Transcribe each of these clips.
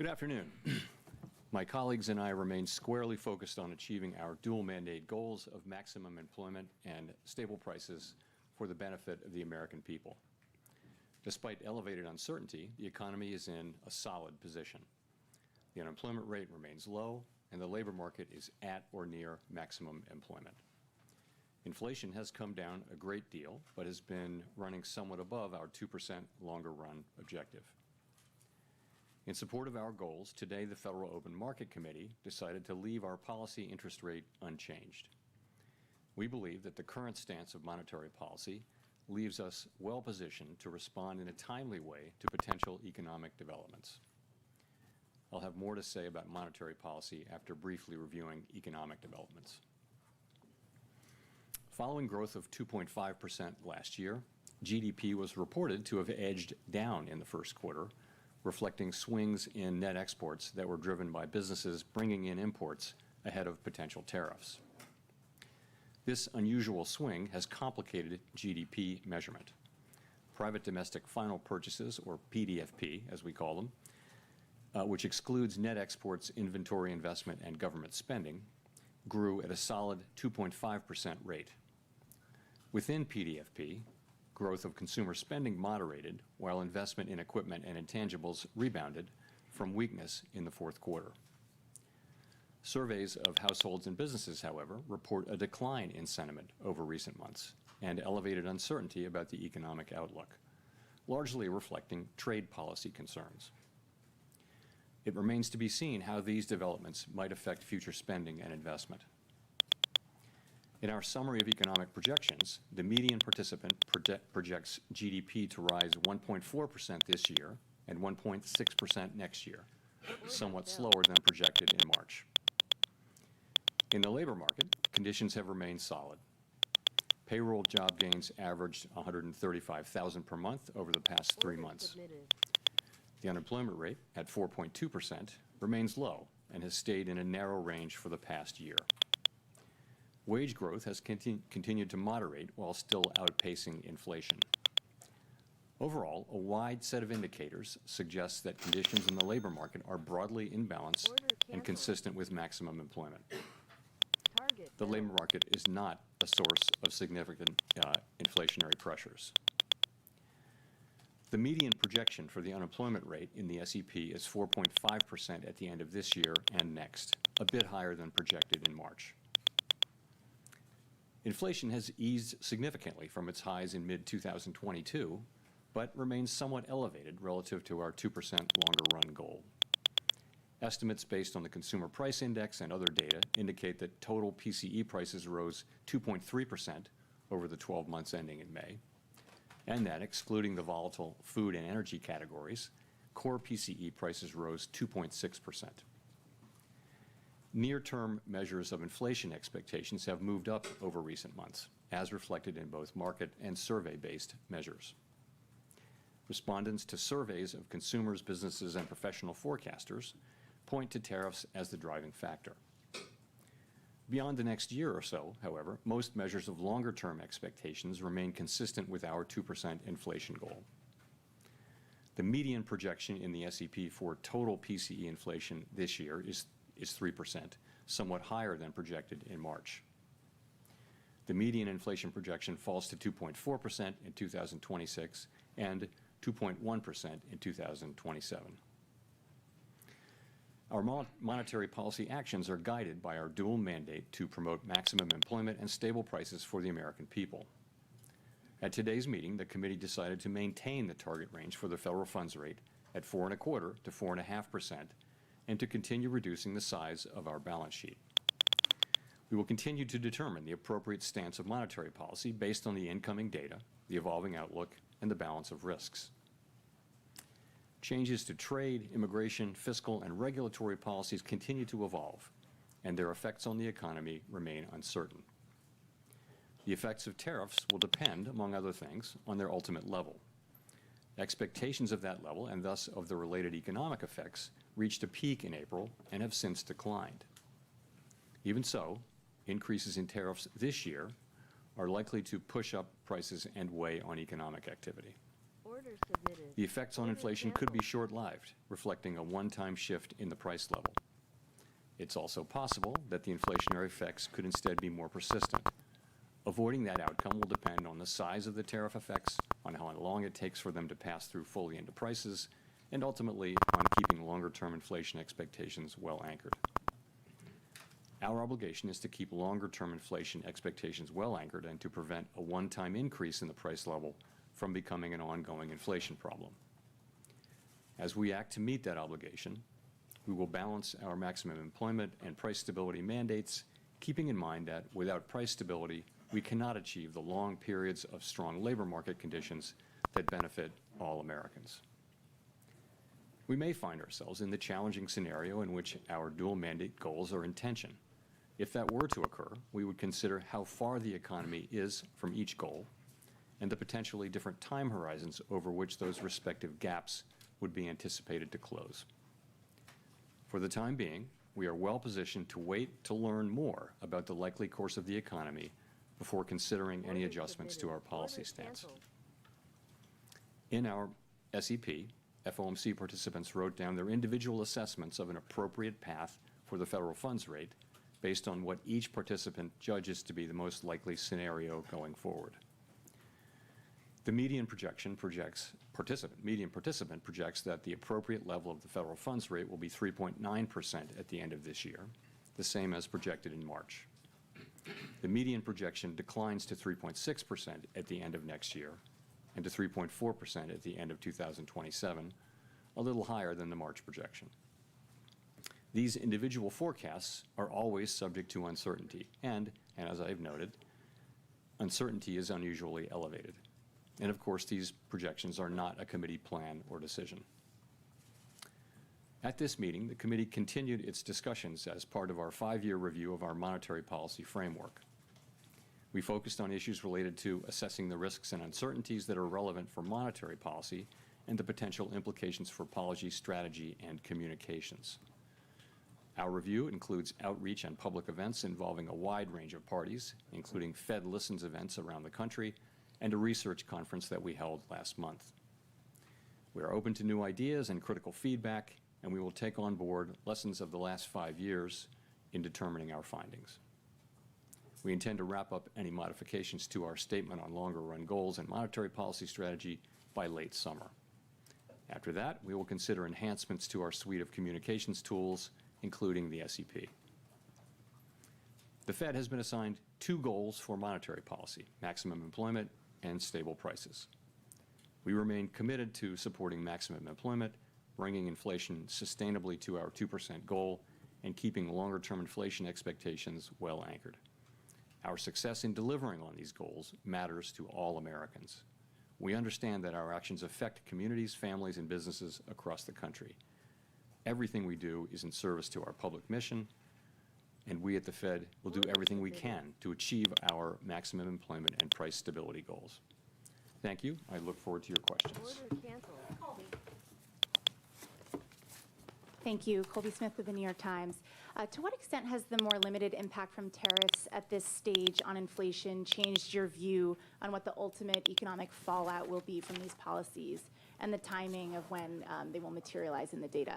Good afternoon. My colleagues and I remain squarely focused on achieving our dual mandate goals of maximum employment and stable prices for the benefit of the American people. Despite elevated uncertainty, the economy is in a solid position. The unemployment rate remains low, and the labor market is at or near maximum employment. Inflation has come down a great deal, but has been running somewhat above our 2% longer run objective. In support of our goals, today the Federal Open Market Committee decided to leave our policy interest rate unchanged. We believe that the current stance of monetary policy leaves us well positioned to respond in a timely way to potential economic developments. I'll have more to say about monetary policy after briefly reviewing economic developments. Following growth of 2.5% last year, GDP was reported to have edged down in the first quarter, reflecting swings in net exports that were driven by businesses bringing in imports ahead of potential tariffs. This unusual swing has complicated GDP measurement. Private domestic final purchases, or PDFP as we call them, which excludes net exports, inventory investment, and government spending, grew at a solid 2.5% rate. Within PDFP, growth of consumer spending moderated, while investment in equipment and intangibles rebounded from weakness in the fourth quarter. Surveys of households and businesses, however, report a decline in sentiment over recent months and elevated uncertainty about the economic outlook, largely reflecting trade policy concerns. It remains to be seen how these developments might affect future spending and investment. In our summary of economic projections, the median participant projects GDP to rise 1.4% this year and 1.6% next year, somewhat slower than projected in March. In the labor market, conditions have remained solid. Payroll job gains averaged 135,000 per month over the past 3 months. The unemployment rate, at 4.2%, remains low and has stayed in a narrow range for the past year. Wage growth has continued to moderate while still outpacing inflation. Overall, a wide set of indicators suggests that conditions in the labor market are broadly in balance and consistent with maximum employment. The labor market is not a source of significant inflationary pressures. The median projection for the unemployment rate in the SEP is 4.5% at the end of this year and next, a bit higher than projected in March. Inflation has eased significantly from its highs in mid-2022, but remains somewhat elevated relative to our 2% longer-run goal. Estimates based on the Consumer Price Index and other data indicate that total PCE prices rose 2.3% over the 12 months ending in May, and that, excluding the volatile food and energy categories, core PCE prices rose 2.6%. Near-term measures of inflation expectations have moved up over recent months, as reflected in both market and survey-based measures. Respondents to surveys of consumers, businesses, and professional forecasters point to tariffs as the driving factor. Beyond the next year or so, however, most measures of longer-term expectations remain consistent with our 2% inflation goal. The median projection in the SEP for total PCE inflation this year is 3%, somewhat higher than projected in March. The median inflation projection falls to 2.4% in 2026 and 2.1% in 2027. Our monetary policy actions are guided by our dual mandate to promote maximum employment and stable prices for the American people. At today's meeting, the committee decided to maintain the target range for the federal funds rate at 4.25% to 4.5%, and to continue reducing the size of our balance sheet. We will continue to determine the appropriate stance of monetary policy based on the incoming data, the evolving outlook, and the balance of risks. Changes to trade, immigration, fiscal, and regulatory policies continue to evolve, and their effects on the economy remain uncertain. The effects of tariffs will depend, among other things, on their ultimate level. Expectations of that level, and thus of the related economic effects, reached a peak in April and have since declined. Even so, increases in tariffs this year are likely to push up prices and weigh on economic activity. The effects on inflation could be short-lived, reflecting a one-time shift in the price level. It's also possible that the inflationary effects could instead be more persistent. Avoiding that outcome will depend on the size of the tariff effects, on how long it takes for them to pass through fully into prices, and ultimately on keeping longer-term inflation expectations well anchored. Our obligation is to keep longer-term inflation expectations well anchored and to prevent a one-time increase in the price level from becoming an ongoing inflation problem. As we act to meet that obligation, we will balance our maximum employment and price stability mandates, keeping in mind that without price stability, we cannot achieve the long periods of strong labor market conditions that benefit all Americans. We may find ourselves in the challenging scenario in which our dual mandate goals are in tension. If that were to occur, we would consider how far the economy is from each goal and the potentially different time horizons over which those respective gaps would be anticipated to close. For the time being, we are well positioned to wait to learn more about the likely course of the economy before considering any adjustments to our policy stance. In our SEP, FOMC participants wrote down their individual assessments of an appropriate path for the federal funds rate based on what each participant judges to be the most likely scenario going forward. The median participant projects that the appropriate level of the federal funds rate will be 3.9% at the end of this year, the same as projected in March. The median projection declines to 3.6% at the end of next year and to 3.4% at the end of 2027, a little higher than the March projection. These individual forecasts are always subject to uncertainty, and as I've noted, uncertainty is unusually elevated. And of course, these projections are not a committee plan or decision. At this meeting, the committee continued its discussions as part of our 5-year review of our monetary policy framework. We focused on issues related to assessing the risks and uncertainties that are relevant for monetary policy and the potential implications for policy strategy and communications. Our review includes outreach and public events involving a wide range of parties, including Fed Listens events around the country and a research conference that we held last month. We are open to new ideas and critical feedback, and we will take on board lessons of the last 5 years in determining our findings. We intend to wrap up any modifications to our statement on longer-run goals and monetary policy strategy by late summer. After that, we will consider enhancements to our suite of communications tools, including the SEP. The Fed has been assigned 2 goals for monetary policy: maximum employment and stable prices. We remain committed to supporting maximum employment, bringing inflation sustainably to our 2% goal, and keeping longer-term inflation expectations well anchored. Our success in delivering on these goals matters to all Americans. We understand that our actions affect communities, families, and businesses across the country. Everything we do is in service to our public mission, and we at the Fed will do everything we can to achieve our maximum employment and price stability goals. Thank you. I look forward to your questions. Thank you. Colby Smith with the New York Times. To what extent has the more limited impact from tariffs at this stage on inflation changed your view on what the ultimate economic fallout will be from these policies and the timing of when they will materialize in the data?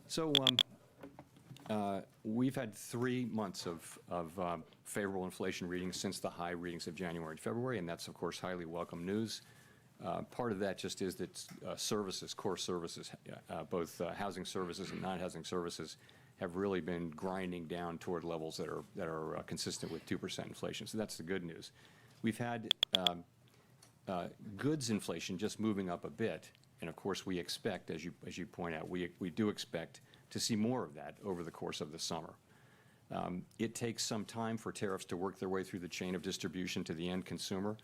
So we've had 3 months of favorable inflation readings since the high readings of January and February, and that's, of course, highly welcome news. Part of that just is that services, core services, both housing services and non-housing services, have really been grinding down toward levels that are consistent with 2% inflation. So that's the good news. We've had goods inflation just moving up a bit, and of course we expect, as you point out, we do expect to see more of that over the course of the summer. It takes some time for tariffs to work their way through the chain of distribution to the end consumer.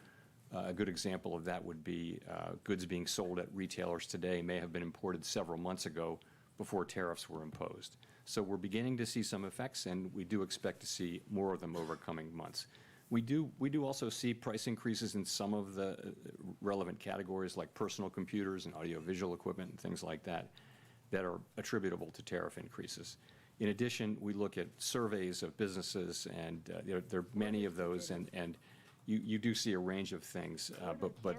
A good example of that would be goods being sold at retailers today may have been imported several months ago before tariffs were imposed. So we're beginning to see some effects, and we do expect to see more of them over coming months. We do also see price increases in some of the relevant categories like personal computers and audiovisual equipment and things like that that are attributable to tariff increases. In addition, we look at surveys of businesses, and there are many of those, and you do see a range of things, but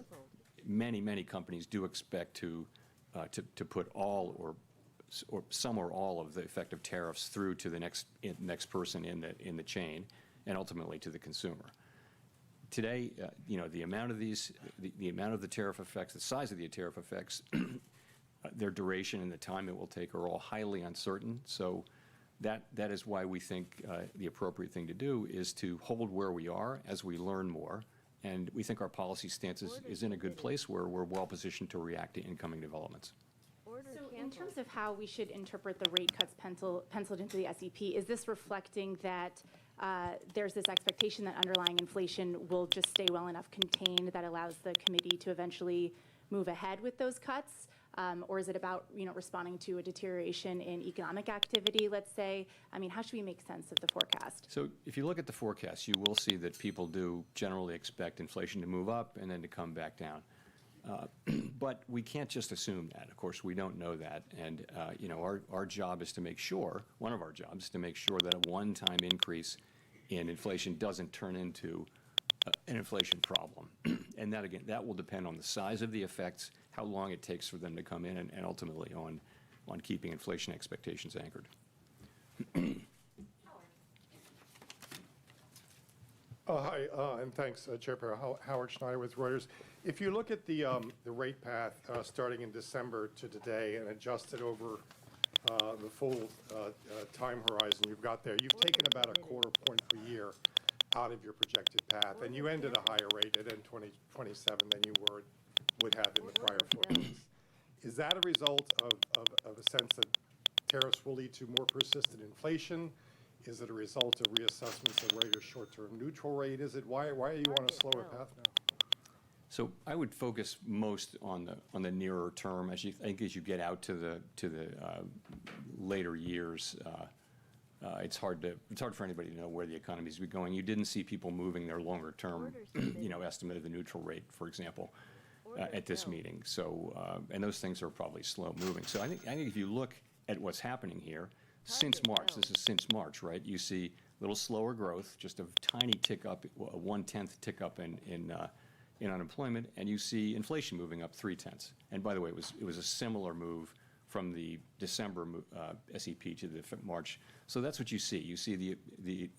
many companies do expect to put all or some or all of the effective tariffs through to the next person in the chain, and ultimately to the consumer. Today, the amount of the amount of the tariff effects, the size of the tariff effects, their duration and the time it will take are all highly uncertain. So that is why we think the appropriate thing to do is to hold where we are as we learn more. And we think our policy stance is in a good place where we're well positioned to react to incoming developments. So in terms of how we should interpret the rate cuts penciled into the SEP, is this reflecting that there's this expectation that underlying inflation will just stay well enough contained that allows the committee to eventually move ahead with those cuts? Or is it about, responding to a deterioration in economic activity, let's say? I mean, how should we make sense of the forecast? So if you look at the forecast, you will see that people do generally expect inflation to move up and then to come back down. But we can't just assume that. Of course, we don't know that. And, our job is to make sure, one of our jobs is to make sure that a one-time increase in inflation doesn't turn into an inflation problem. And that, again, that will depend on the size of the effects, how long it takes for them to come in, and ultimately on keeping inflation expectations anchored. Hi, and thanks, Chair Perry. Howard Schneider with Reuters. If you look at the rate path starting in December to today and adjusted over the full time horizon you've got there, you've taken about a quarter point per year out of your projected path, and you end at a higher rate at end 2027 than you would have in the prior forecasts. Is that a result of a sense that tariffs will lead to more persistent inflation? Is it a result of reassessments of where your short-term neutral rate is? Why are you on a slower path now? So I would focus most on the nearer term. As you get out to the later years, it's hard for anybody to know where the economy is going. You didn't see people moving their longer term, estimate of the neutral rate, for example, at this meeting. So and those things are probably slow moving. So I think if you look at what's happening here since March, this is since March, right? You see a little slower growth, just a tiny tick up, a 1/10 tick up in unemployment, and you see inflation moving up 0.3. And by the way, it was a similar move from the December SEP to the March. So that's what you see. You see the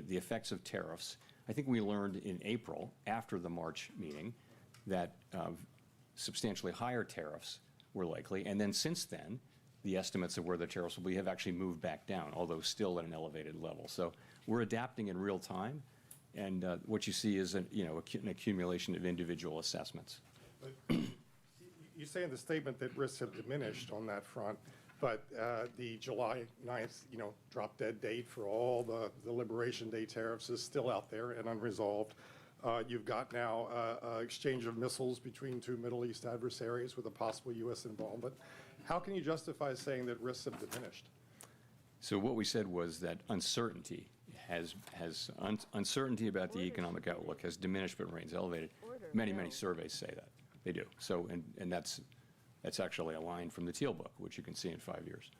effects of tariffs. I think we learned in April, after the March meeting, that substantially higher tariffs were likely. And then since then, the estimates of where the tariffs will be have actually moved back down, although still at an elevated level. So we're adapting in real time. And what you see is an accumulation of individual assessments. You say in the statement that risks have diminished on that front, but the July 9th, drop dead date for all the Liberation Day tariffs is still out there and unresolved. You've got now exchange of missiles between two Middle East adversaries with a possible U.S. involvement. How can you justify saying that risks have diminished? So what we said was that uncertainty uncertainty about the economic outlook has diminished but remains elevated. Many surveys say that. They do. So, and that's actually a line from the Teal book, which you can see in 5 years.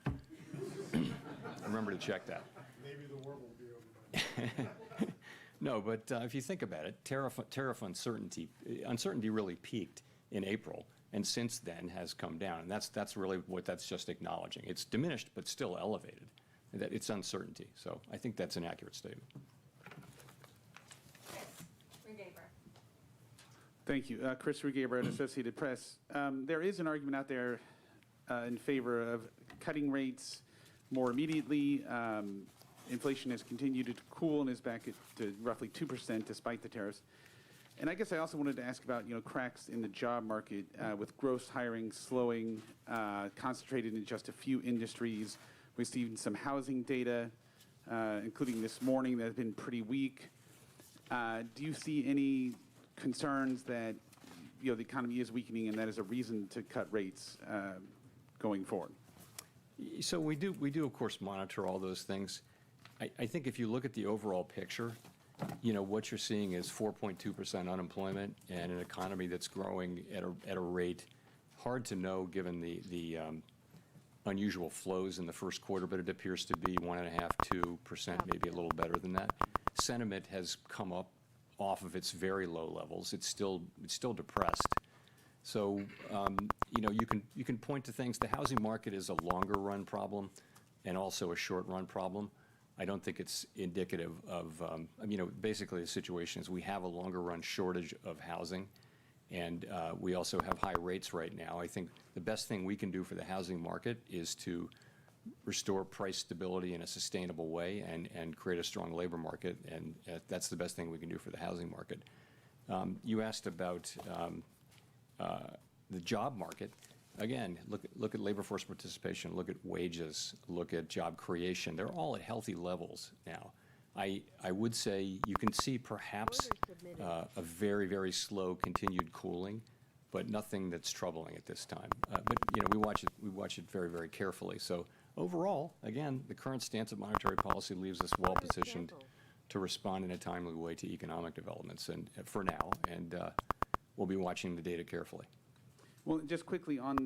Remember to check that. Maybe the war won't be over by then. No, but if you think about it, tariff uncertainty really peaked in April, and since then has come down. And that's really what that's just acknowledging. It's diminished, but still elevated. That it's uncertainty. So I think that's an accurate statement. Thank you. Chris Rugaber at Associated Press. There is an argument out there in favor of cutting rates more immediately. Inflation has continued to cool and is back to roughly 2% despite the tariffs. And I guess I also wanted to ask about, cracks in the job market with gross hiring slowing, concentrated in just a few industries. We've seen some housing data, including this morning, that have been pretty weak. Do you see any concerns that the economy is weakening and that is a reason to cut rates going forward? So we do of course monitor all those things. I think if you look at the overall picture, what you're seeing is 4.2% unemployment and an economy that's growing at a rate hard to know given the unusual flows in the first quarter, but it appears to be 1.5%, 2%, maybe a little better than that. Sentiment has come up off of its very low levels. It's still depressed. So, you can point to things. The housing market is a longer run problem and also a short run problem. I don't think it's indicative of, basically the situation is we have a longer run shortage of housing, and we also have high rates right now. I think the best thing we can do for the housing market is to restore price stability in a sustainable way and create a strong labor market, and that's the best thing we can do for the housing market. You asked about the job market. Again, look at labor force participation, look at wages, look at job creation. They're all at healthy levels now. I would say you can see perhaps a very, very slow continued cooling, but nothing that's troubling at this time. But we watch it very, very carefully. So overall, again, the current stance of monetary policy leaves us well positioned to respond in a timely way to economic developments, and for now, and we'll be watching the data carefully. Well, just quickly on,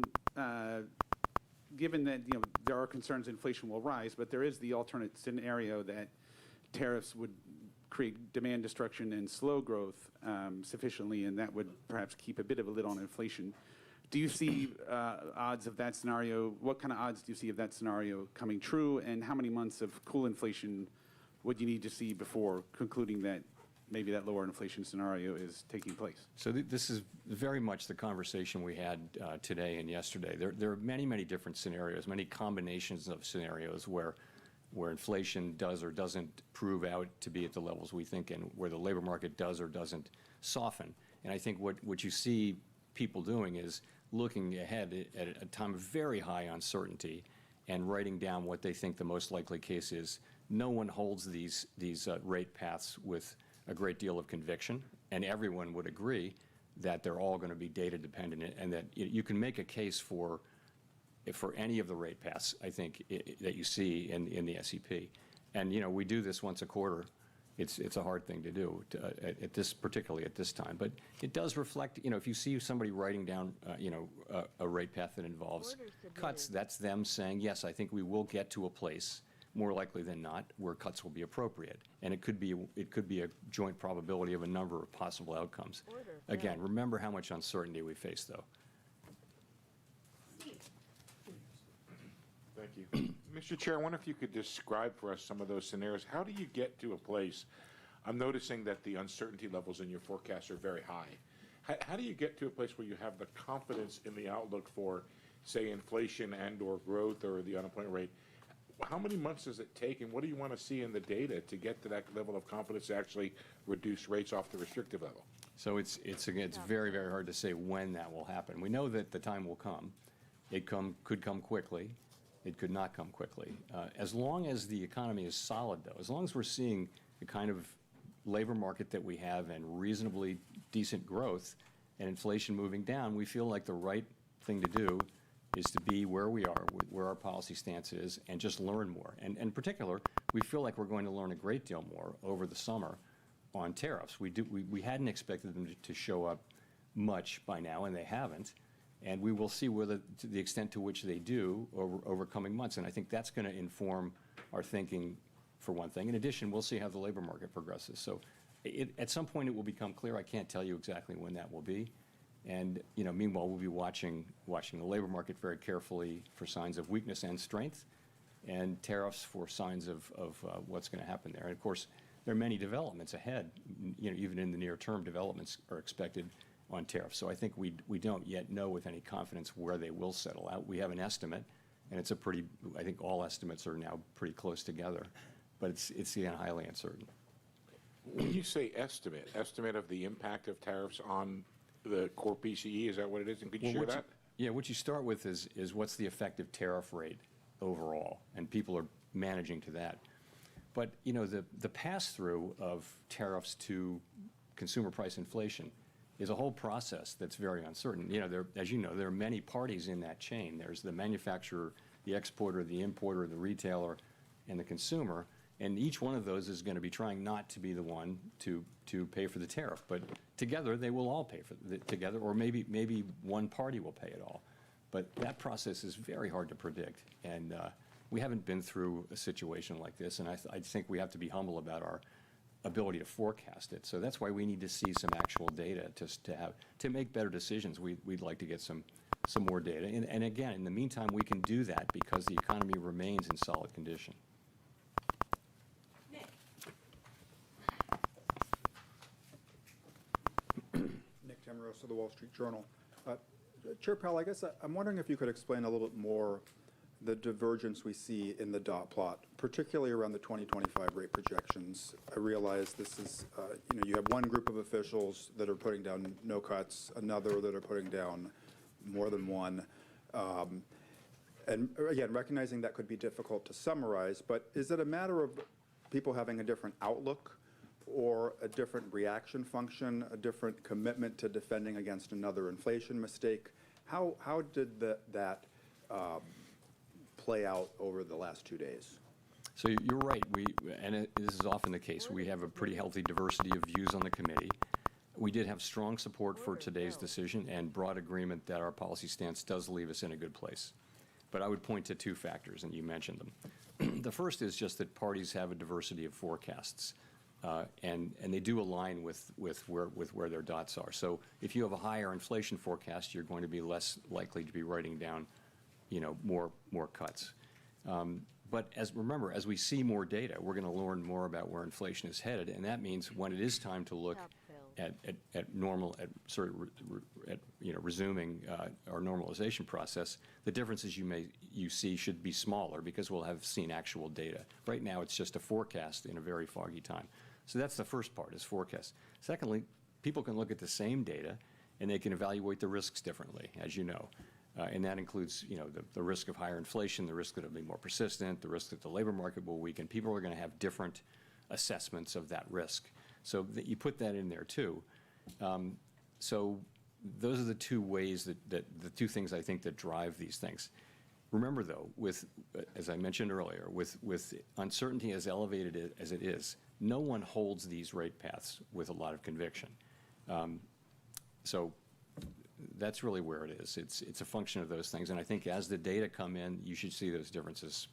given that there are concerns inflation will rise, but there is the alternate scenario that tariffs would create demand destruction and slow growth sufficiently, and that would perhaps keep a bit of a lid on inflation. Do you see odds of that scenario? What kind of odds do you see of that scenario coming true, and how many months of cool inflation would you need to see before concluding that maybe that lower inflation scenario is taking place? So this is very much the conversation we had today and yesterday. There are many, many different scenarios, many combinations of scenarios where inflation does or doesn't prove out to be at the levels we think, and where the labor market does or doesn't soften. And I think what you see people doing is looking ahead at a time of very high uncertainty and writing down what they think the most likely case is. No one holds these rate paths with a great deal of conviction, and everyone would agree that they're all going to be data dependent, and that you can make a case for any of the rate paths, I think, that you see in the SEP. And we do this once a quarter. It's a hard thing to do particularly at this time, but it does reflect. If you see somebody writing down a rate path that involves cuts, that's them saying, yes, I think we will get to a place, more likely than not, where cuts will be appropriate. And it could be a joint probability of a number of possible outcomes. Again, remember how much uncertainty we face, though. Thank you. Mr. Chair, I wonder if you could describe for us some of those scenarios. How do you get to a place? I'm noticing that the uncertainty levels in your forecast are very high. How do you get to a place where you have the confidence in the outlook for, say, inflation and or growth or the unemployment rate? How many months does it take, and what do you want to see in the data to get to that level of confidence to actually reduce rates off the restrictive level? So it's very, very hard to say when that will happen. We know that the time will come. It could come quickly. It could not come quickly. As long as the economy is solid, though, as long as we're seeing the kind of labor market that we have and reasonably decent growth and inflation moving down, we feel like the right thing to do is to be where we are, where our policy stance is, and just learn more. And in particular, we feel like we're going to learn a great deal more over the summer on tariffs. We hadn't expected them to show up much by now, and they haven't. And we will see to the extent to which they do over coming months. And I think that's going to inform our thinking, for one thing. In addition, we'll see how the labor market progresses. So at some point it will become clear. I can't tell you exactly when that will be. And meanwhile, we'll be watching the labor market very carefully for signs of weakness and strength, and tariffs for signs of what's going to happen there. And of course, there are many developments ahead. Even in the near term, developments are expected on tariffs. So I think we don't yet know with any confidence where they will settle out. We have an estimate, and I think all estimates are now pretty close together, but it's highly uncertain. When you say estimate of the impact of tariffs on the core PCE, is that what it is? And could you share that? What you start with is what's the effective tariff rate overall, and people are managing to that. But the pass-through of tariffs to consumer price inflation is a whole process that's very uncertain. As you know, there are many parties in that chain. There's the manufacturer, the exporter, the importer, the retailer, and the consumer. And each one of those is going to be trying not to be the one to pay for the tariff. But together, they will all pay for it together, or maybe one party will pay it all. But that process is very hard to predict. And we haven't been through a situation like this. And I think we have to be humble about our ability to forecast it. So that's why we need to see some actual data to make better decisions. We'd like to get some more data. And again, in the meantime, we can do that because the economy remains in solid condition. Nick Tamarosa of the Wall Street Journal. Chair Powell, I guess I'm wondering if you could explain a little bit more the divergence we see in the dot plot, particularly around the 2025 rate projections. I realize this is, you have one group of officials that are putting down no cuts, another that are putting down more than one. And again, recognizing that could be difficult to summarize, but is it a matter of people having a different outlook or a different reaction function, a different commitment to defending against another inflation mistake? How did that play out over the last 2 days? So you're right. This is often the case. We have a pretty healthy diversity of views on the committee. We did have strong support for today's decision and broad agreement that our policy stance does leave us in a good place. But I would point to two factors, and you mentioned them. The first is just that parties have a diversity of forecasts, and they do align with where their dots are. So if you have a higher inflation forecast, you're going to be less likely to be writing down, more cuts. But remember, as we see more data, we're going to learn more about where inflation is headed, and that means when it is time to look at resuming our normalization process, the differences you see should be smaller because we'll have seen actual data. Right now, it's just a forecast in a very foggy time. So that's the first part, is forecast. Secondly, people can look at the same data and they can evaluate the risks differently, as you know. And that includes, the risk of higher inflation, the risk that it'll be more persistent, the risk that the labor market will weaken. People are going to have different assessments of that risk. So that you put that in there too. So those are the two ways the two things I think that drive these things. Remember though, as I mentioned earlier, with uncertainty as elevated as it is, no one holds these rate paths with a lot of conviction. So that's really where it is. It's a function of those things. And I think as the data come in, you should see those differences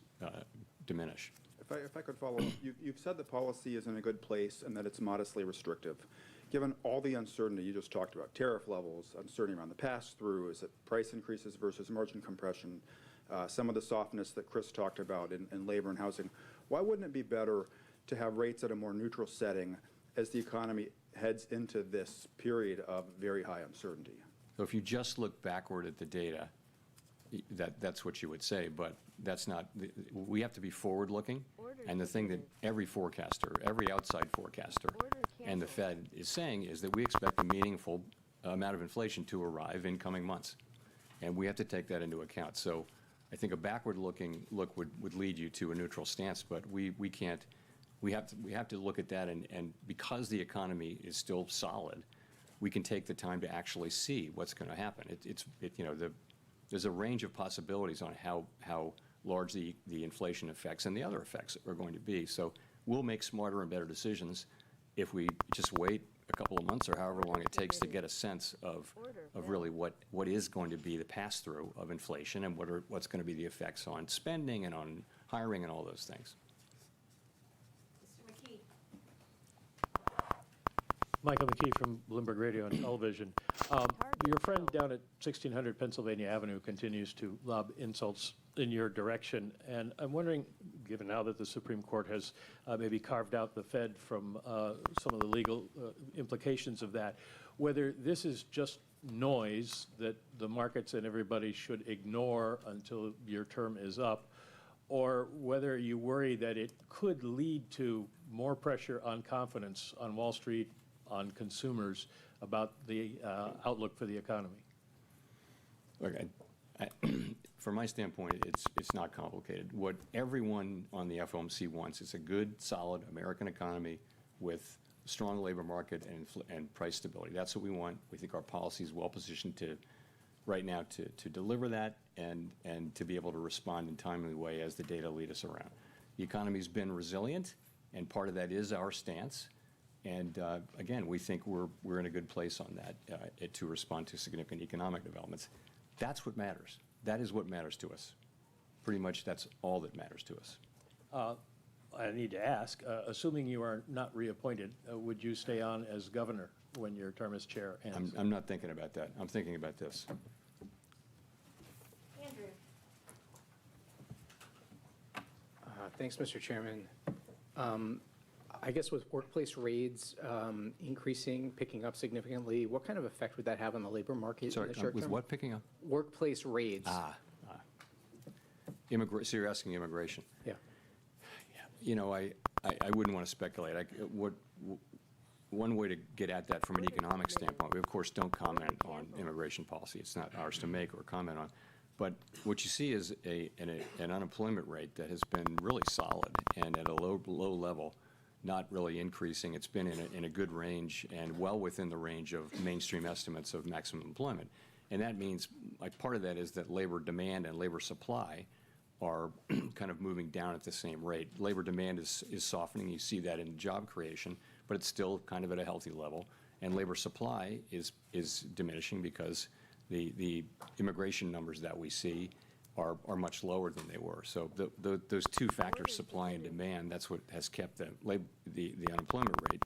diminish. If I could follow up, you've said the policy is in a good place and that it's modestly restrictive. Given all the uncertainty you just talked about, tariff levels, uncertainty around the pass-through, is it price increases versus margin compression, some of the softness that Chris talked about in labor and housing, why wouldn't it be better to have rates at a more neutral setting as the economy heads into this period of very high uncertainty? So if you just look backward at the data, that's what you would say, but that's not, we have to be forward-looking, and the thing that every forecaster, every outside forecaster, and the Fed is saying is that we expect a meaningful amount of inflation to arrive in coming months, and we have to take that into account. So I think a backward-looking look would lead you to a neutral stance, but we can't, we have to look at that, and because the economy is still solid, we can take the time to actually see what's going to happen. There's a range of possibilities on how large the inflation effects and the other effects are going to be. So we'll make smarter and better decisions if we just wait a couple of months or however long it takes to get a sense of really what is going to be the pass-through of inflation and what's going to be the effects on spending and on hiring and all those things. Michael McKee from Bloomberg Radio and Television. Your friend down at 1600 Pennsylvania Avenue continues to lob insults in your direction, and I'm wondering, given now that the Supreme Court has maybe carved out the Fed from some of the legal implications of that, whether this is just noise that the markets and everybody should ignore until your term is up, or whether you worry that it could lead to more pressure on confidence on Wall Street, on consumers, about the outlook for the economy? Look, from my standpoint, it's not complicated. What everyone on the FOMC wants is a good, solid American economy with a strong labor market and price stability. That's what we want. We think our policy is well positioned right now to deliver that and to be able to respond in a timely way as the data lead us around. The economy's been resilient, and part of that is our stance. And again, we think we're in a good place on that to respond to significant economic developments. That's what matters. That is what matters to us. Pretty much that's all that matters to us. I need to ask, assuming you are not reappointed, would you stay on as governor when your term as chair ends? I'm not thinking about that. I'm thinking about this. Andrew. Thanks, Mr. Chairman. I guess with workplace raids increasing, picking up significantly, what kind of effect would that have on the labor market in Sorry, the short term? with what picking up? Workplace raids. So you're asking immigration. Yeah. You know, I wouldn't want to speculate. One way to get at that from an economic standpoint, we of course don't comment on immigration policy. It's not ours to make or comment on. But what you see is an unemployment rate that has been really solid and at a low level, not really increasing. It's been in a good range and well within the range of mainstream estimates of maximum employment. And that means, like, part of that is that labor demand and labor supply are kind of moving down at the same rate. Labor demand is softening. You see that in job creation, but it's still kind of at a healthy level. And labor supply is diminishing because the immigration numbers that we see are much lower than they were. So those two factors, supply and demand, that's what has kept the unemployment rate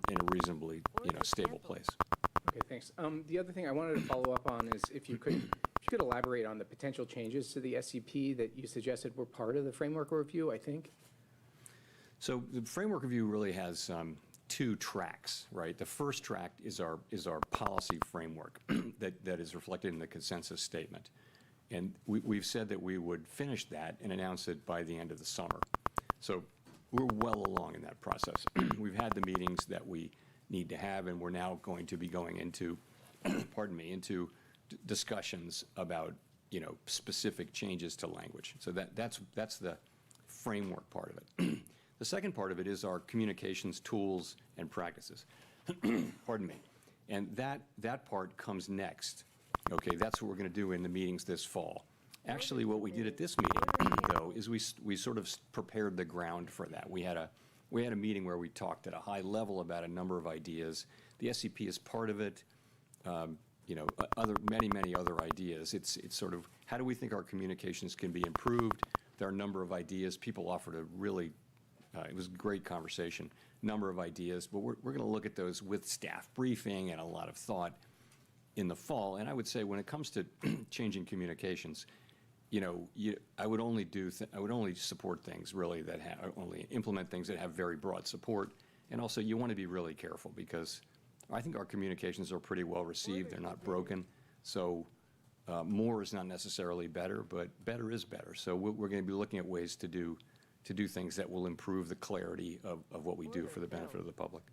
in a reasonably stable place. Okay, thanks. The other thing I wanted to follow up on is if you could elaborate on the potential changes to the SEP that you suggested were part of the framework review, I think. So the framework review really has two tracks, right? The first track is our policy framework that is reflected in the consensus statement. And we've said that we would finish that and announce it by the end of the summer. So we're well along in that process. We've had the meetings that we need to have, and we're now going to be going into, into discussions about, specific changes to language. So that's the framework part of it. The second part of it is our communications tools and practices. Pardon me. And that part comes next. Okay, that's what we're going to do in the meetings this fall. Actually, what we did at this meeting, though, is we sort of prepared the ground for that. We had a meeting where we talked at a high level about a number of ideas. The SEP is part of it. Many other ideas. It's sort of, how do we think our communications can be improved? There are a number of ideas. People offered a really, it was a great conversation, number of ideas, but we're going to look at those with staff briefing and a lot of thought in the fall. And I would say when it comes to changing communications, I would only support things really that only implement things that have very broad support. And also you want to be really careful because I think our communications are pretty well received. They're not broken. So more is not necessarily better, but better is better. So we're going to be looking at ways to do things that will improve the clarity of what we do for the benefit of the public.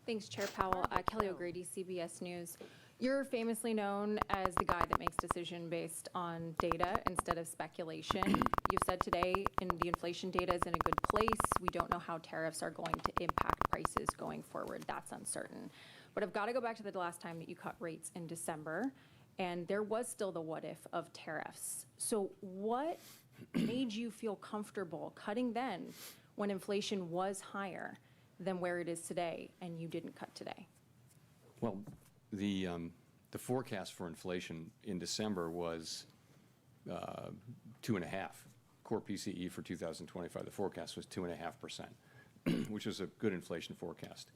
Thanks, Chair Powell. Kelly O'Grady, CBS News. You're famously known as the guy that makes decision based on data instead of speculation. You've said today the inflation data is in a good place. We don't know how tariffs are going to impact prices going forward. That's uncertain. But I've got to go back to the last time that you cut rates in December, and there was still the what if of tariffs. So what made you feel comfortable cutting then when inflation was higher than where it is today, and you didn't cut today? Well, the forecast for inflation in December was 2.5. Core PCE for 2025, the forecast was 2.5%, which was a good inflation forecast.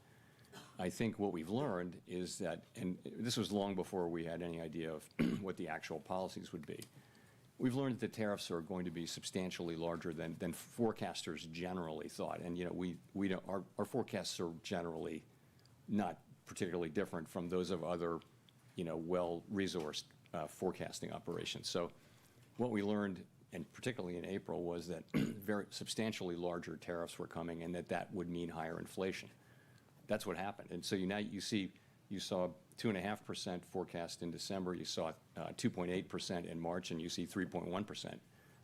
I think what we've learned is that, and this was long before we had any idea of what the actual policies would be, we've learned that the tariffs are going to be substantially larger than forecasters generally thought. And we don't, our forecasts are generally not particularly different from those of other, well-resourced forecasting operations. So what we learned, and particularly in April, was that very substantially larger tariffs were coming and that would mean higher inflation. That's what happened. And so you saw 2.5% forecast in December, you saw 2.8% in March, and you see 3.1%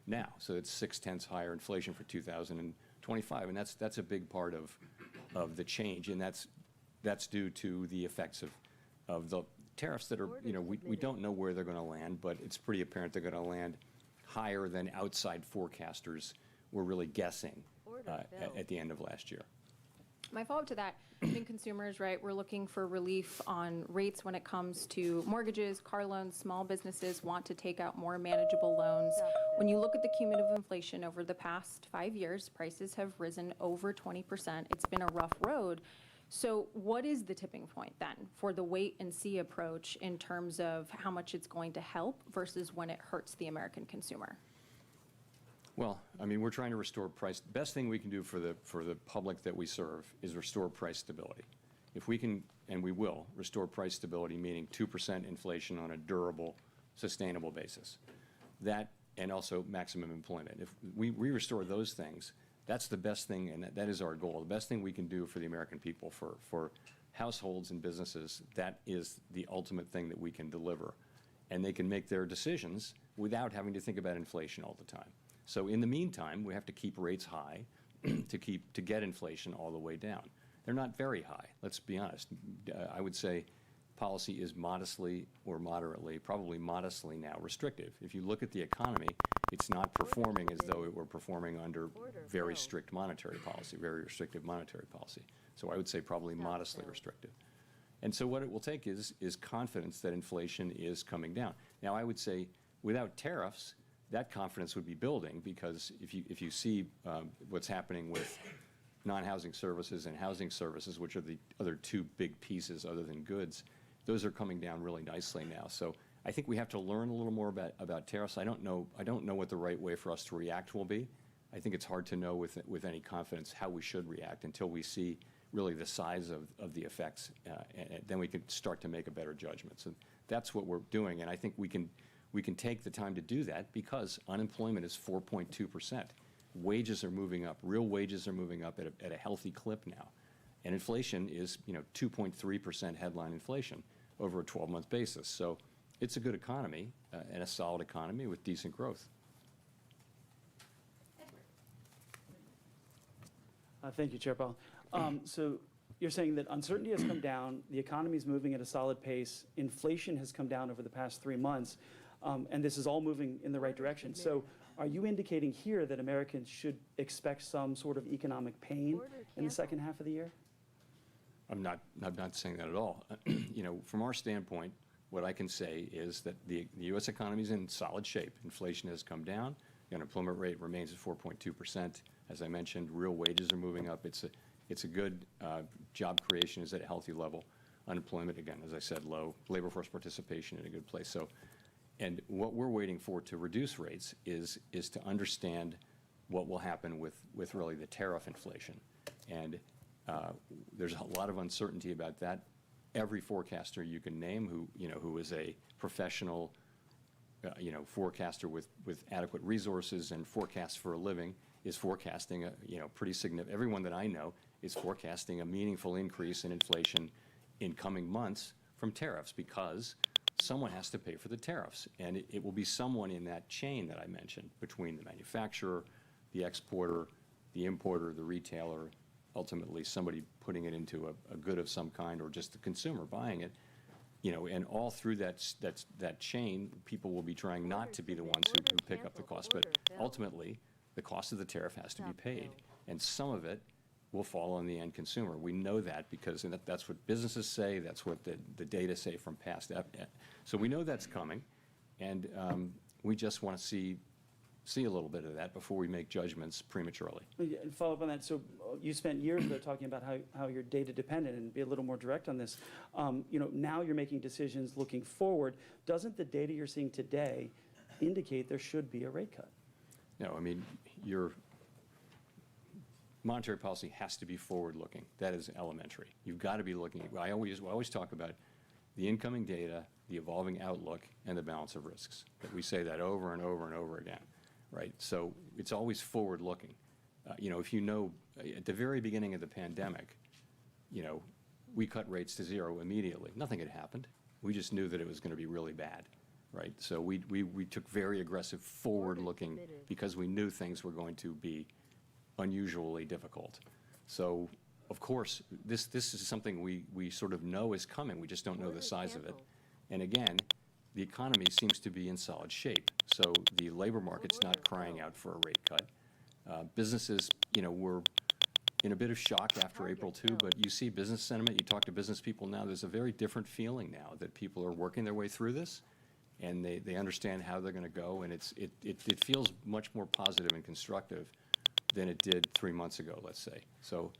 now. So it's 0.6 higher inflation for 2025, and that's a big part of the change, and that's due to the effects of the tariffs that are, we don't know where they're going to land, but it's pretty apparent they're going to land higher than outside forecasters were really guessing at the end of last year. My follow-up to that, I think consumers, right, we're looking for relief on rates when it comes to mortgages, car loans, small businesses want to take out more manageable loans. When you look at the cumulative inflation over the past 5 years, prices have risen over 20%. It's been a rough road. So what is the tipping point then for the wait and see approach in terms of how much it's going to help versus when it hurts the American consumer? Well, I mean, we're trying to restore price. The best thing we can do for the public that we serve is restore price stability. If we can, and we will, restore price stability, meaning 2% inflation on a durable, sustainable basis. That, and also maximum employment. If we restore those things, that's the best thing, and that is our goal. The best thing we can do for the American people, for households and businesses, that is the ultimate thing that we can deliver. And they can make their decisions without having to think about inflation all the time. So in the meantime, we have to keep rates high to get inflation all the way down. They're not very high, let's be honest. I would say policy is modestly or moderately, probably modestly now restrictive. If you look at the economy, it's not performing as though it were performing under very strict monetary policy, very restrictive monetary policy. So I would say probably modestly restrictive. And so what it will take is confidence that inflation is coming down. Now, I would say without tariffs, that confidence would be building, because if you see what's happening with non-housing services and housing services, which are the other two big pieces other than goods, those are coming down really nicely now. So I think we have to learn a little more about tariffs. I don't know what the right way for us to react will be. I think it's hard to know with any confidence how we should react until we see really the size of the effects, and then we can start to make a better judgment. So that's what we're doing, and I think we can take the time to do that because unemployment is 4.2%. Wages are moving up. Real wages are moving up at a healthy clip now. And inflation is 2.3% headline inflation over a 12-month basis. So it's a good economy and a solid economy with decent growth. Thank you, Chair Powell. So you're saying that uncertainty has come down, the economy is moving at a solid pace, inflation has come down over the past 3 months, and this is all moving in the right direction. So are you indicating here that Americans should expect some sort of economic pain in the second half of the year? I'm not saying that at all. From our standpoint, what I can say is that the U.S. economy is in solid shape. Inflation has come down. The unemployment rate remains at 4.2%. As I mentioned, real wages are moving up. It's a good job creation is at a healthy level. Unemployment, again, as I said, low. Labor force participation in a good place. So, and what we're waiting for to reduce rates is to understand what will happen with really the tariff inflation. And there's a lot of uncertainty about that. Every forecaster you can name who is a professional forecaster with adequate resources and forecasts for a living is forecasting pretty significant. Everyone that I know is forecasting a meaningful increase in inflation in coming months from tariffs, because someone has to pay for the tariffs, and it will be someone in that chain that I mentioned between the manufacturer, the exporter, the importer, the retailer, ultimately somebody putting it into a good of some kind, or just the consumer buying it. And all through that chain, people will be trying not to be the ones who pick up the cost, but ultimately the cost of the tariff has to be paid, and some of it will fall on the end consumer. We know that because that's what businesses say, that's what the data say from past. So we know that's coming, and we just want to see a little bit of that before we make judgments prematurely. And follow up on that. So you spent years though talking about how you're data dependent, and be a little more direct on this. Now you're making decisions looking forward. Doesn't the data you're seeing today indicate there should be a rate cut? No, I mean, your monetary policy has to be forward-looking. That is elementary. You've got to be looking. I always talk about the incoming data, the evolving outlook, and the balance of risks. We say that over and over and over again, right? So it's always forward-looking. If at the very beginning of the pandemic, we cut rates to zero immediately. Nothing had happened. We just knew that it was going to be really bad. Right, so we took very aggressive forward-looking because we knew things were going to be unusually difficult. So, of course, this is something we sort of know is coming. We just don't know the size of it. And again, the economy seems to be in solid shape. So the labor market's not crying out for a rate cut. Businesses, in a bit of shock after April 2, but you see business sentiment, you talk to business people now, there's a very different feeling now that people are working their way through this, and they understand how they're going to go, and it feels much more positive and constructive than it did 3 months ago, let's say. So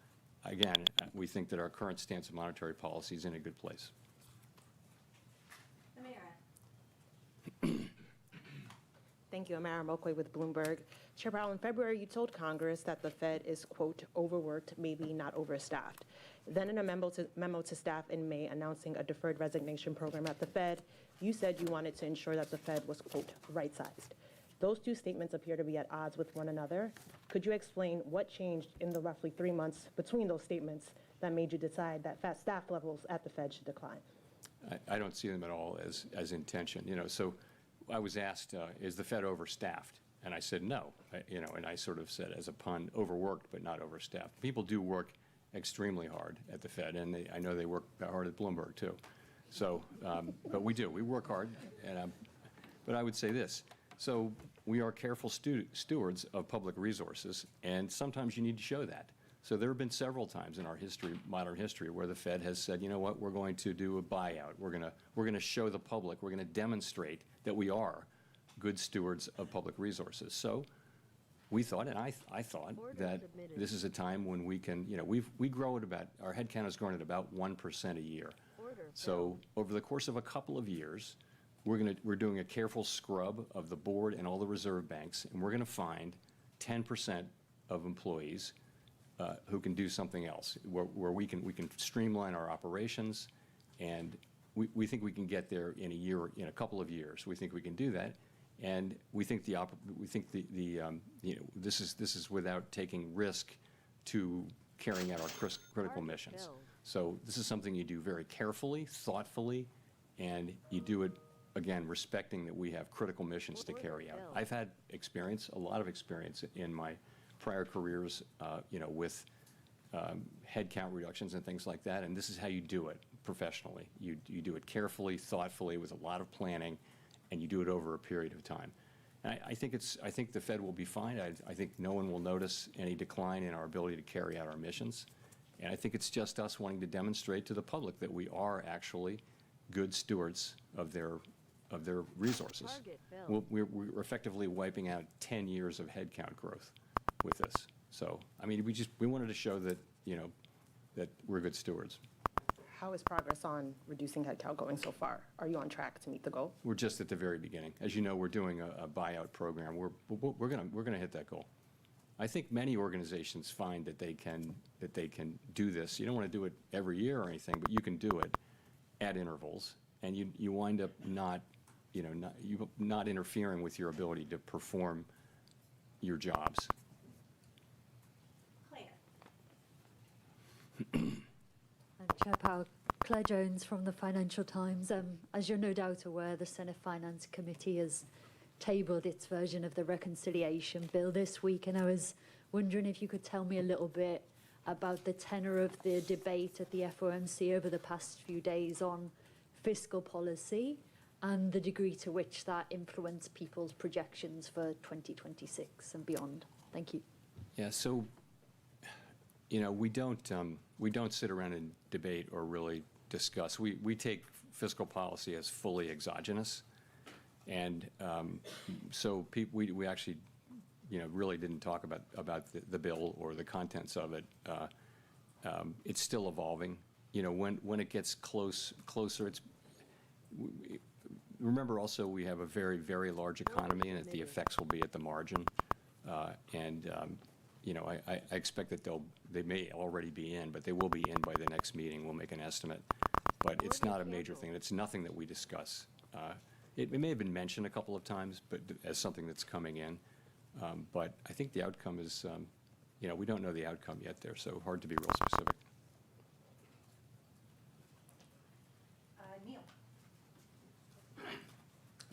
again, we think that our current stance of monetary policy is in a good place. Thank you. Amara Mokwe with Bloomberg. Chair Powell, in February, you told Congress that the Fed is, quote, overworked, maybe not overstaffed. Then in a memo to staff in May announcing a deferred resignation program at the Fed, you said you wanted to ensure that the Fed was, quote, right-sized. Those two statements appear to be at odds with one another. Could you explain what changed in the roughly 3 months between those statements that made you decide that staff levels at the Fed should decline? I don't see them at all as intention. So I was asked, is the Fed overstaffed? And I said no. And I sort of said as a pun, overworked but not overstaffed. People do work extremely hard at the Fed, and I know they work hard at Bloomberg too. So, but we do. We work hard. But I would say this. So we are careful stewards of public resources, and sometimes you need to show that. So there have been several times in our history, modern history, where the Fed has said, you know what, we're going to do a buyout. We're going to show the public, we're going to demonstrate that we are good stewards of public resources. So we thought, and I thought, that this is a time when we can, we grow at about, our headcount has grown at about 1% a year. So over the course of a couple of years, we're doing a careful scrub of the board and all the reserve banks, and we're going to find 10% of employees who can do something else, where we can streamline our operations, and we think we can get there in a couple of years. We think we can do that, and we think this is without taking risk to carrying out our critical missions. So this is something you do very carefully, thoughtfully, and you do it again respecting that we have critical missions to carry out. I've had experience, a lot of experience in my prior careers, with headcount reductions and things like that, and this is how you do it professionally. You do it carefully, thoughtfully, with a lot of planning, and you do it over a period of time. And I think the Fed will be fine. I think no one will notice any decline in our ability to carry out our missions, and I think it's just us wanting to demonstrate to the public that we are actually good stewards of their resources. We're effectively wiping out 10 years of headcount growth with this. So, I mean, we wanted to show that, that we're good stewards. How is progress on reducing headcount going so far? Are you on track to meet the goal? We're just at the very beginning. As you know, we're doing a buyout program. We're gonna hit that goal. I think many organizations find that they can do this. You don't want to do it every year or anything, but you can do it at intervals, and you wind up not interfering with your ability to perform your jobs. Chair Powell, Claire Jones from the Financial Times. As you're no doubt aware, the Senate Finance Committee has tabled its version of the reconciliation bill this week, and I was wondering if you could tell me a little bit about the tenor of the debate at the FOMC over the past few days on fiscal policy and the degree to which that influenced people's projections for 2026 and beyond. Thank you. Yeah, so, we don't sit around and debate or really discuss. We take fiscal policy as fully exogenous, and so we actually, really didn't talk about the bill or the contents of it. It's still evolving. When it gets closer, remember also we have a very, very large economy, and the effects will be at the margin. I expect that they may already be in, but they will be in by the next meeting. We'll make an estimate. But it's not a major thing. It's nothing that we discuss. It may have been mentioned a couple of times, but as something that's coming in. But I think the outcome is, we don't know the outcome yet there, so hard to be real specific. Neil.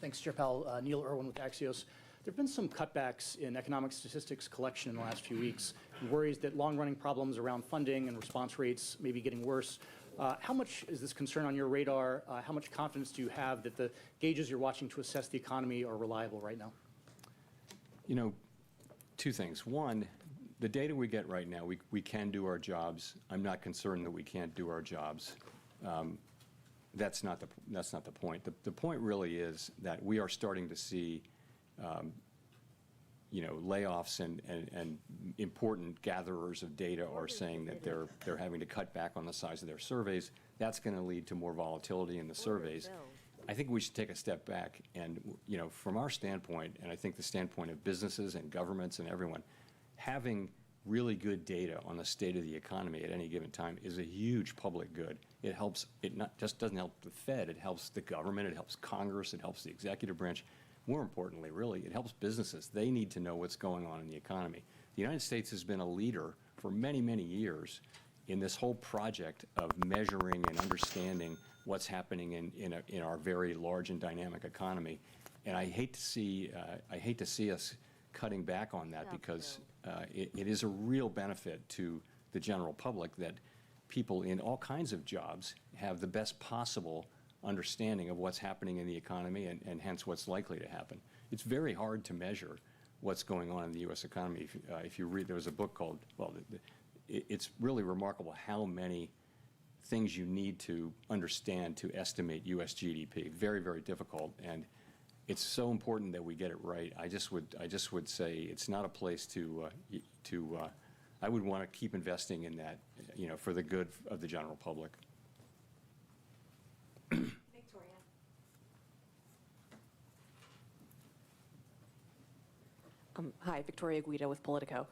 Thanks, Chair Powell. Neil Irwin with Axios. There have been some cutbacks in economic statistics collection in the last few weeks, and worries that long-running problems around funding and response rates may be getting worse. How much is this concern on your radar? How much confidence do you have that the gauges you're watching to assess the economy are reliable right now? Two things. One, the data we get right now, we can do our jobs. I'm not concerned that we can't do our jobs. That's not the point. The point really is that we are starting to see, layoffs and important gatherers of data are saying that they're having to cut back on the size of their surveys. That's going to lead to more volatility in the surveys. I think we should take a step back and, from our standpoint, and I think the standpoint of businesses and governments and everyone, having really good data on the state of the economy at any given time is a huge public good. It helps, it not just doesn't help the Fed, it helps the government, it helps Congress, it helps the executive branch. More importantly, really, it helps businesses. They need to know what's going on in the economy. The United States has been a leader for many, many years in this whole project of measuring and understanding what's happening in our very large and dynamic economy. And I hate to see us cutting back on that, because it is a real benefit to the general public that people in all kinds of jobs have the best possible understanding of what's happening in the economy and hence what's likely to happen. It's very hard to measure what's going on in the U.S. economy. If you read, there was a book called, it's really remarkable how many things you need to understand to estimate U.S. GDP. Very, very difficult, and it's so important that we get it right. I just would say it's not a place I would want to keep investing in that, for the good of the general public. Victoria. Hi, Victoria Guida with Politico.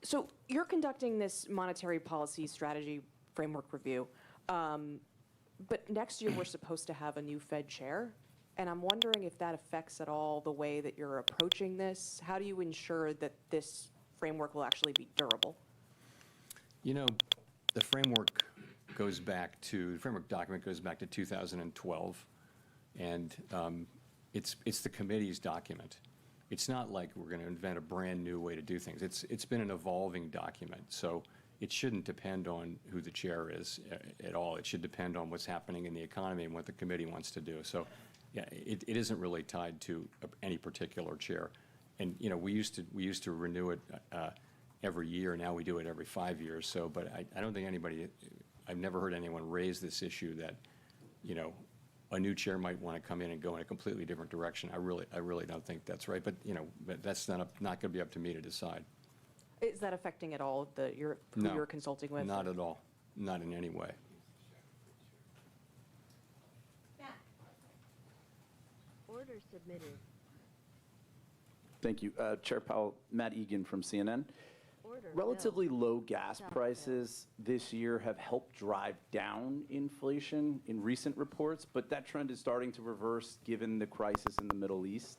So you're conducting this monetary policy strategy framework review, but next year we're supposed to have a new Fed chair, and I'm wondering if that affects at all the way that you're approaching this. How do you ensure that this framework will actually be durable? The framework document goes back to 2012, and it's the committee's document. It's not like we're going to invent a brand new way to do things. It's been an evolving document, so it shouldn't depend on who the chair is at all. It should depend on what's happening in the economy and what the committee wants to do. So, yeah, it isn't really tied to any particular chair. And we used to renew it every year. Now we do it every 5 years. So, but I don't think I've never heard anyone raise this issue that a new chair might want to come in and go in a completely different direction. I really don't think that's right. But but that's not going to be up to me to decide. Is that affecting at all who you're consulting with? Not at all. Not in any way. Order submitted. Thank you. Chair Powell, Matt Egan from CNN. Order Relatively bill. low gas prices this year have helped drive down inflation in recent reports, but that trend is starting to reverse given the crisis in the Middle East.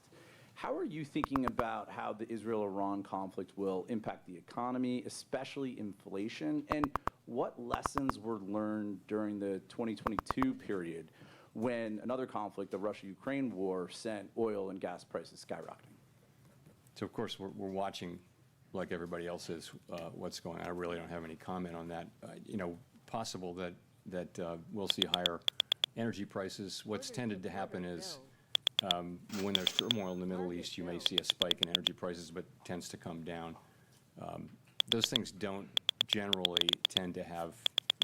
How are you thinking about how the Israel-Iran conflict will impact the economy, especially inflation, and what lessons were learned during the 2022 period when another conflict, the Russia-Ukraine war, sent oil and gas prices skyrocketing? So, of course, we're watching, like everybody else is, what's going on. I really don't have any comment on that. Possible that we'll see higher energy prices. What's tended to happen is when there's turmoil in the Middle East, you may see a spike in energy prices, but tends to come down. Those things don't generally tend to have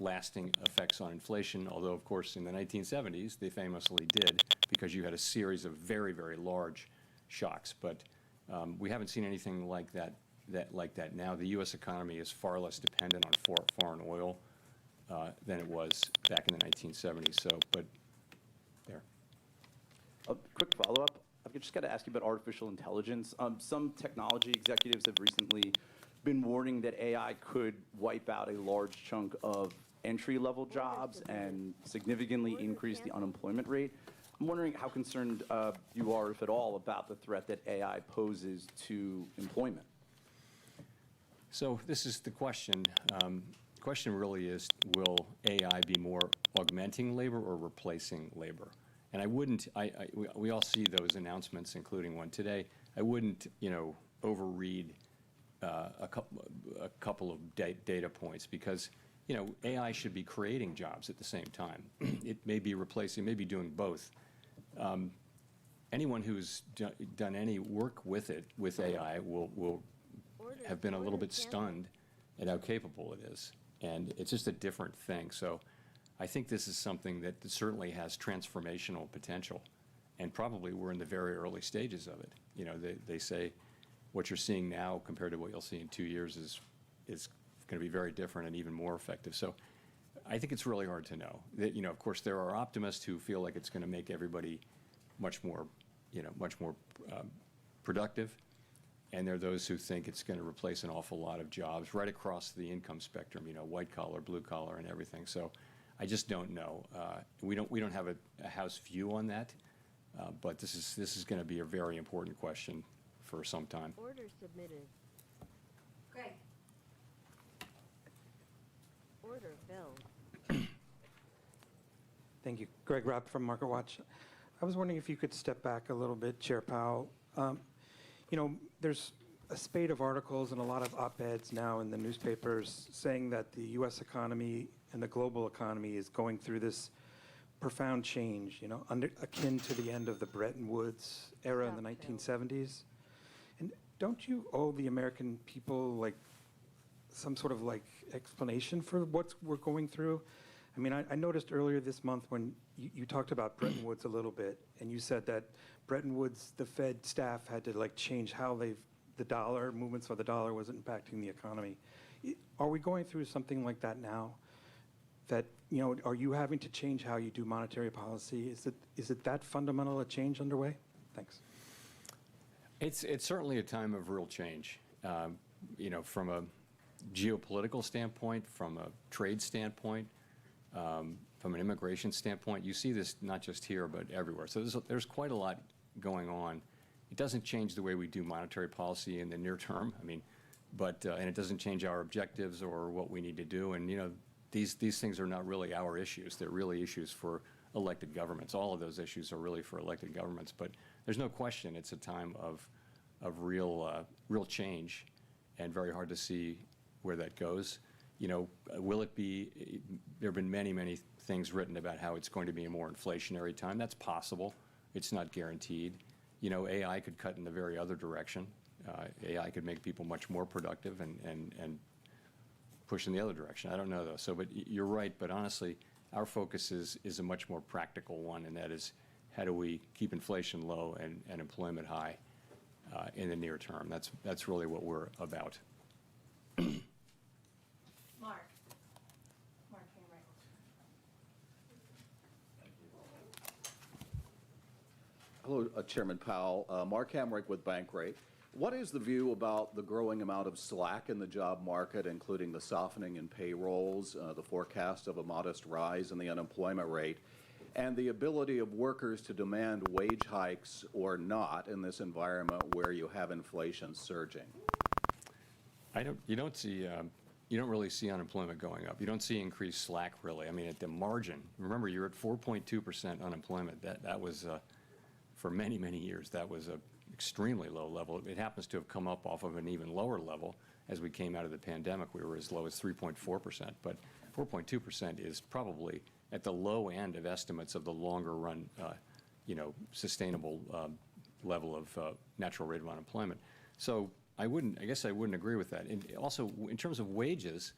lasting effects on inflation, although, of course, in the 1970s, they famously did, because you had a series of very, very large shocks. But we haven't seen anything like that now. The U.S. economy is far less dependent on foreign oil than it was back in the 1970s. So, but there. A quick follow-up. I've just got to ask you about artificial intelligence. Some technology executives have recently been warning that AI could wipe out a large chunk of entry-level jobs and significantly increase the unemployment rate. I'm wondering how concerned you are, if at all, about the threat that AI poses to employment. So this is the question. The question really is, will AI be more augmenting labor or replacing labor? And I wouldn't, we all see those announcements, including one today. I wouldn't, overread a couple of data points, because, AI should be creating jobs at the same time. It may be replacing, it may be doing both. Anyone who's done any work with AI will have been a little bit stunned at how capable it is. And it's just a different thing. So I think this is something that certainly has transformational potential. And probably we're in the very early stages of it. You know, they say what you're seeing now compared to what you'll see in 2 years is going to be very different and even more effective. So I think it's really hard to know. That, you know, of course, there are optimists who feel like it's going to make everybody much more productive. And there are those who think it's going to replace an awful lot of jobs right across the income spectrum, you know, white collar, blue collar, and everything. So I just don't know. We don't have a house view on that, but this is going to be a very important question for some time. Order submitted. Greg. Order filled. Thank you. Greg Rapp from MarketWatch. I was wondering if you could step back a little bit, Chair Powell. You know, there's a spate of articles and a lot of op-eds now in the newspapers saying that the U.S. economy and the global economy is going through this profound change, you know, akin to the end of the Bretton Woods era in the 1970s. And don't you owe the American people, like, some sort of, like, explanation for what we're going through? I mean, I noticed earlier this month when you talked about Bretton Woods a little bit, and you said that Bretton Woods, the Fed staff had to, like, change how the dollar, movements of the dollar was impacting the economy. Are we going through something like that now? That, you know, are you having to change how you do monetary policy? Is it that fundamental a change underway? Thanks. It's certainly a time of real change. You know, from a geopolitical standpoint, from a trade standpoint, from an immigration standpoint, you see this not just here but everywhere. So there's quite a lot going on. It doesn't change the way we do monetary policy in the near term. I mean, but and it doesn't change our objectives or what we need to do. And you know, these things are not really our issues. They're really issues for elected governments. All of those issues are really for elected governments. But there's no question it's a time of real change, and very hard to see where that goes. You know, will it be? There have been many things written about how it's going to be a more inflationary time. That's possible. It's not guaranteed. You know, AI could cut in the very other direction. AI could make people much more productive and push in the other direction. I don't know, though. So, but you're right. But honestly, our focus is a much more practical one, and that is how do we keep inflation low and employment high in the near term. That's really what we're about. Mark. Hello, Chairman Powell. Mark Hamrick with Bankrate. What is the view about the growing amount of slack in the job market, including the softening in payrolls, the forecast of a modest rise in the unemployment rate, and the ability of workers to demand wage hikes or not in this environment where you have inflation surging? You don't really see unemployment going up. You don't see increased slack, really. I mean, at the margin, remember, you're at 4.2% unemployment. That was, for many years, that was a extremely low level. It happens to have come up off of an even lower level as we came out of the pandemic. We were as low as 3.4%, but 4.2% is probably at the low end of estimates of the longer run, sustainable level of natural rate of unemployment. So I guess I wouldn't agree with that. And also, in terms of wages,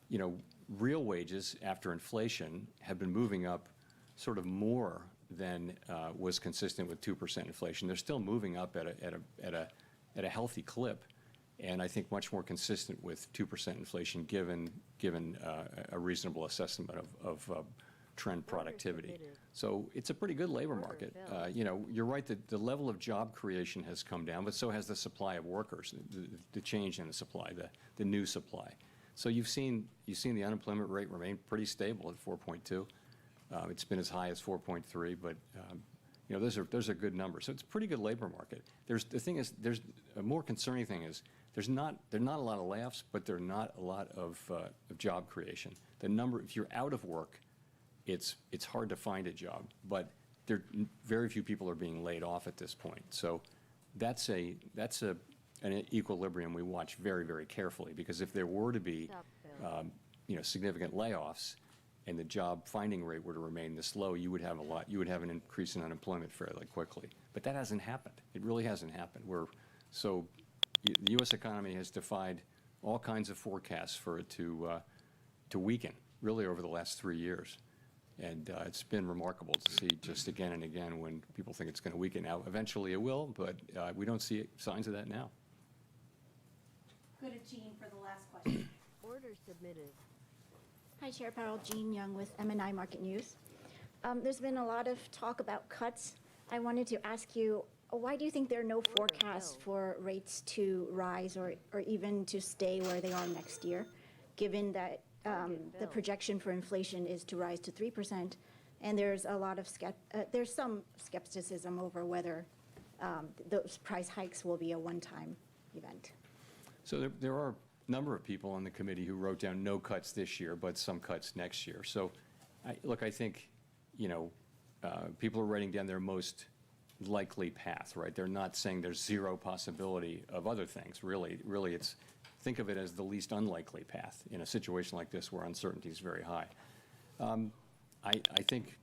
you know, real wages after inflation have been moving up sort of more than was consistent with 2% inflation. They're still moving up at a healthy clip, and I think much more consistent with 2% inflation given a reasonable assessment of trend productivity. So it's a pretty good labor market. You know, you're right that the level of job creation has come down, but so has the supply of workers, the change in the supply, the new supply. So you've seen the unemployment rate remain pretty stable at 4.2. It's been as high as 4.3, but you know, those are good numbers. So it's a pretty good labor market. There's a more concerning thing is there are not a lot of layoffs, but there are not a lot of job creation. The number, if you're out of work, it's hard to find a job, but very few people are being laid off at this point. So that's an equilibrium we watch very carefully, because if there were to be significant layoffs and the job finding rate were to remain this low, you would have an increase in unemployment fairly quickly. But that hasn't happened. It really hasn't happened. the U.S. economy has defied all kinds of forecasts for it to weaken, really over the last 3 years. And it's been remarkable to see just again and again when people think it's going to weaken. Now, eventually it will, but we don't see signs of that now. Go to Jean for the last question. Order submitted. Hi, Chair Powell. Jean Young with MNI Market News. There's been a lot of talk about cuts. I wanted to ask you, why do you think there are no forecasts for rates to rise or even to stay where they are next year, given that the projection for inflation is to rise to 3%, and there's a lot of there's some skepticism over whether those price hikes will be a one-time event? So there are a number of people on the committee who wrote down no cuts this year, but some cuts next year. So, look, I think, people are writing down their most likely path, right? They're not saying there's zero possibility of other things. Really, it's, think of it as the least unlikely path in a situation like this where uncertainty is very high. I think,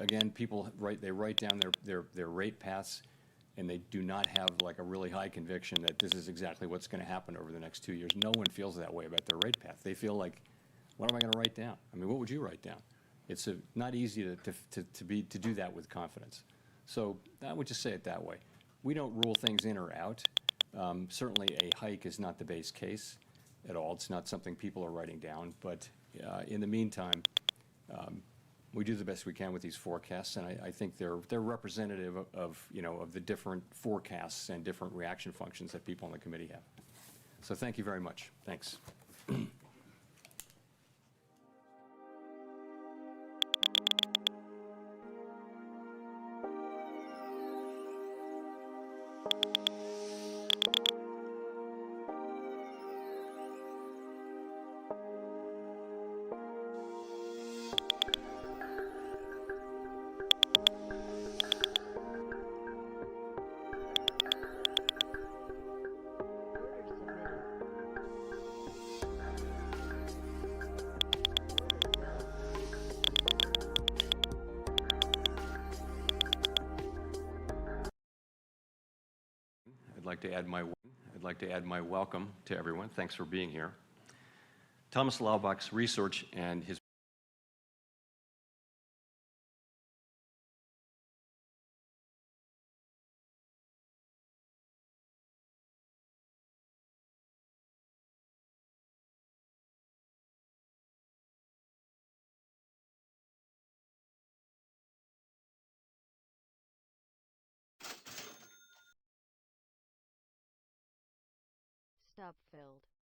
again, people write down their rate paths, and they do not have like a really high conviction that this is exactly what's going to happen over the next 2 years. No one feels that way about their rate path. They feel like, what am I going to write down? I mean, what would you write down? It's not easy to do that with confidence. So I would just say it that way. We don't rule things in or out. Certainly a hike is not the base case at all. It's not something people are writing down. But in the meantime, we do the best we can with these forecasts, and I think they're representative of the different forecasts and different reaction functions that people on the committee have. So thank you very much. Thanks. I'd like to add my welcome to everyone. Thanks for being here. Thomas Laubach's research and his Stop filled.